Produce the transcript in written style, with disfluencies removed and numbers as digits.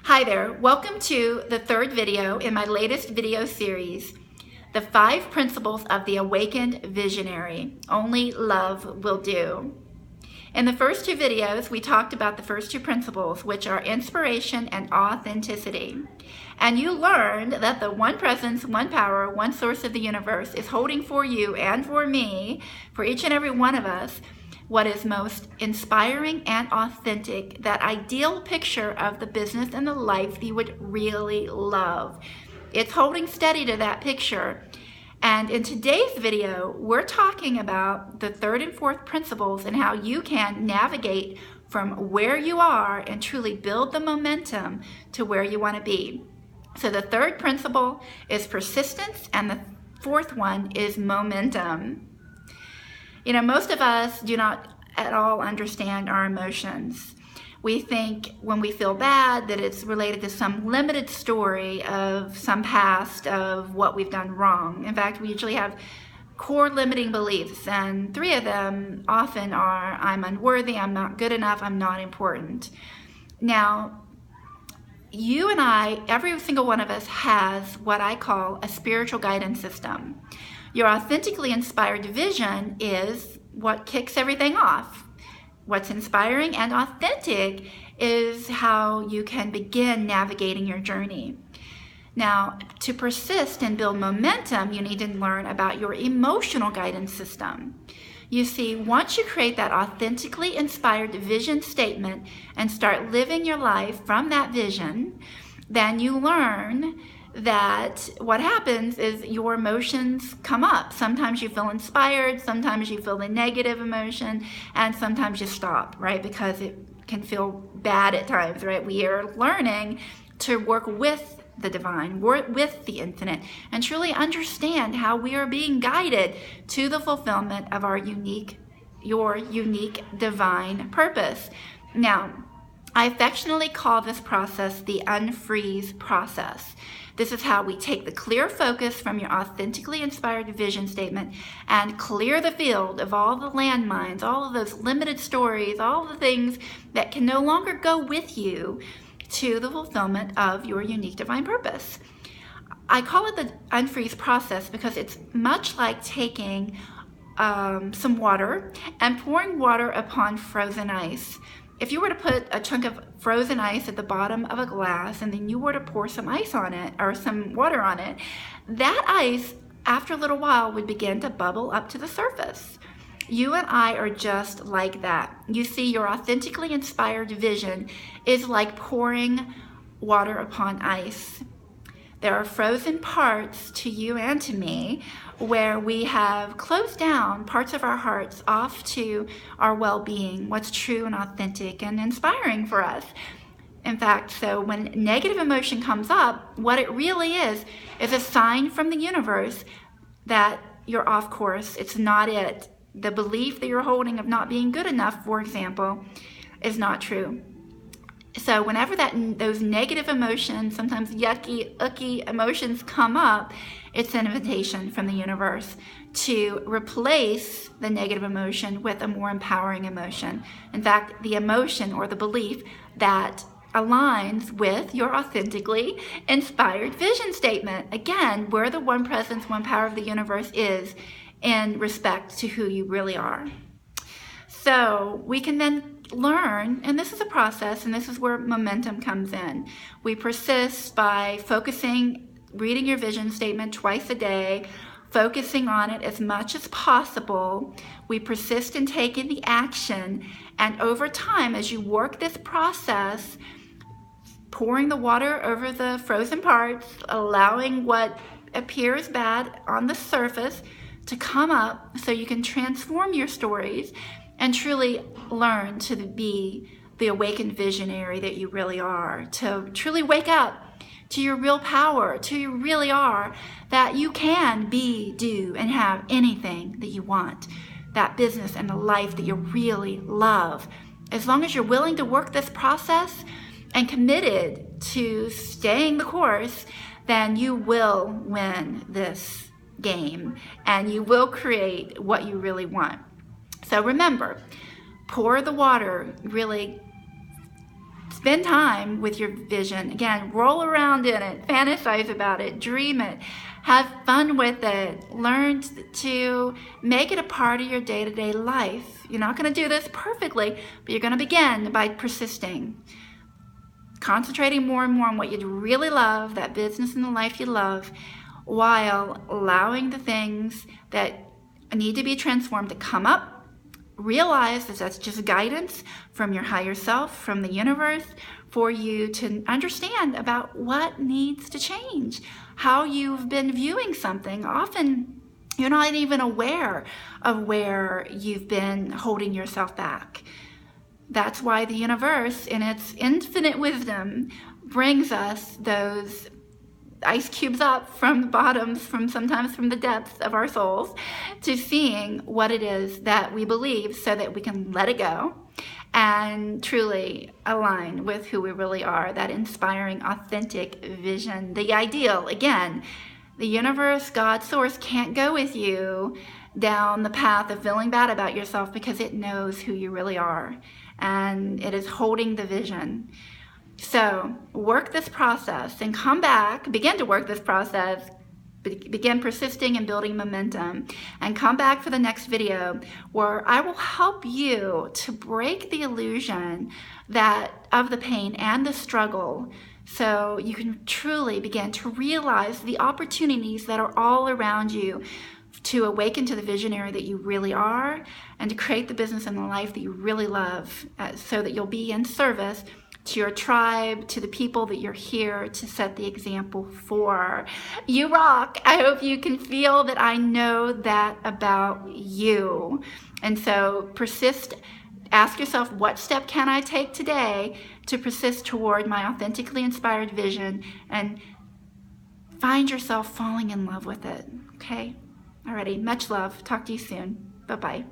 Hi there, welcome to the third video in my latest video series, The 5 Principles of the Awakened Visionary. Only love will do. In the first two videos, we talked about the first two principles, which are inspiration and authenticity. And you learned that the one presence, one power, one source of the universe is holding for you and for me, for each and every one of us, what is most inspiring and authentic, that ideal picture of the business and the life you would really love. It's holding steady to that picture. And in today's video, we're talking about the third and fourth principles and how you can navigate from where you are and truly build the momentum to where you want to be. So the third principle is persistence, and the fourth one is momentum. You know, most of us do not at all understand our emotions. We think when we feel bad that it's related to some limited story of some past of what we've done wrong. In fact, we usually have core limiting beliefs, and 3 of them often are: I'm unworthy, I'm not good enough, I'm not important. Now, you and I, every single one of us, has what I call a spiritual guidance system. Your authentically inspired vision is what kicks everything off. What's inspiring and authentic is how you can begin navigating your journey. Now, to persist and build momentum, you need to learn about your emotional guidance system. You see, once you create that authentically inspired vision statement and start living your life from that vision, then you learn that what happens is your emotions come up. Sometimes you feel inspired, sometimes you feel the negative emotion, and sometimes you stop, right? Because it can feel bad at times, right? We are learning to work with the divine, work with the infinite, and truly understand how we are being guided to the fulfillment of your unique divine purpose. Now, I affectionately call this process the unfreeze process. This is how we take the clear focus from your authentically inspired vision statement and clear the field of all the landmines, all of those limited stories, all the things that can no longer go with you to the fulfillment of your unique divine purpose. I call it the unfreeze process because it's much like taking some water and pouring water upon frozen ice. If you were to put a chunk of frozen ice at the bottom of a glass and then you were to pour some ice on it or some water on it, that ice, after a little while, would begin to bubble up to the surface. You and I are just like that. You see, your authentically inspired vision is like pouring water upon ice. There are frozen parts to you and to me where we have closed down parts of our hearts off to our well-being, what's true and authentic and inspiring for us. In fact, so when negative emotion comes up, what it really is a sign from the universe that you're off course. It's not it. The belief that you're holding of not being good enough, for example, is not true. So whenever those negative emotions, sometimes yucky, icky emotions come up, it's an invitation from the universe to replace the negative emotion with a more empowering emotion. In fact, the emotion or the belief that aligns with your authentically inspired vision statement. Again, where the one presence, one power of the universe is in respect to who you really are. So we can then learn, and this is a process, and this is where momentum comes in. We persist by reading your vision statement twice a day, focusing on it as much as possible. We persist in taking the action, and over time, as you work this process, pouring the water over the frozen parts, allowing what appears bad on the surface to come up so you can transform your stories and truly learn to be the awakened visionary that you really are, to truly wake up to your real power, to who you really are, that you can be, do, and have anything that you want, that business and the life that you really love. As long as you're willing to work this process and committed to staying the course, then you will win this game and you will create what you really want. So remember, pour the water, really Spend time with your vision. Again, roll around in it, fantasize about it, dream it, have fun with it. Learn to make it a part of your day-to-day life. You're not going to do this perfectly, but you're going to begin by persisting. Concentrating more and more on what you really love, that business and the life you love, while allowing the things that need to be transformed to come up. Realize that that's just guidance from your higher self, from the universe, for you to understand about what needs to change, how you've been viewing something. Often you're not even aware of where you've been holding yourself back. That's why the universe, in its infinite wisdom, brings us those ice cubes up from the bottoms, sometimes from the depths of our souls, to seeing what it is that we believe so that we can let it go and truly align with who we really are, that inspiring, authentic vision, the ideal. Again, the universe, God, source can't go with you down the path of feeling bad about yourself because it knows who you really are and it is holding the vision. So work this process and come back, begin to work this process, begin persisting and building momentum, and come back for the next video where I will help you to break the illusion of the pain and the struggle, so you can truly begin to realize the opportunities that are all around you to awaken to the visionary that you really are and to create the business and the life that you really love, so that you'll be in service to your tribe, to the people that you're here to set the example for. You rock. I hope you can feel that I know that about you. And so persist. Ask yourself, what step can I take today to persist toward my authentically inspired vision, and find yourself falling in love with it. Okay? Alrighty. Much love. Talk to you soon. Bye-bye.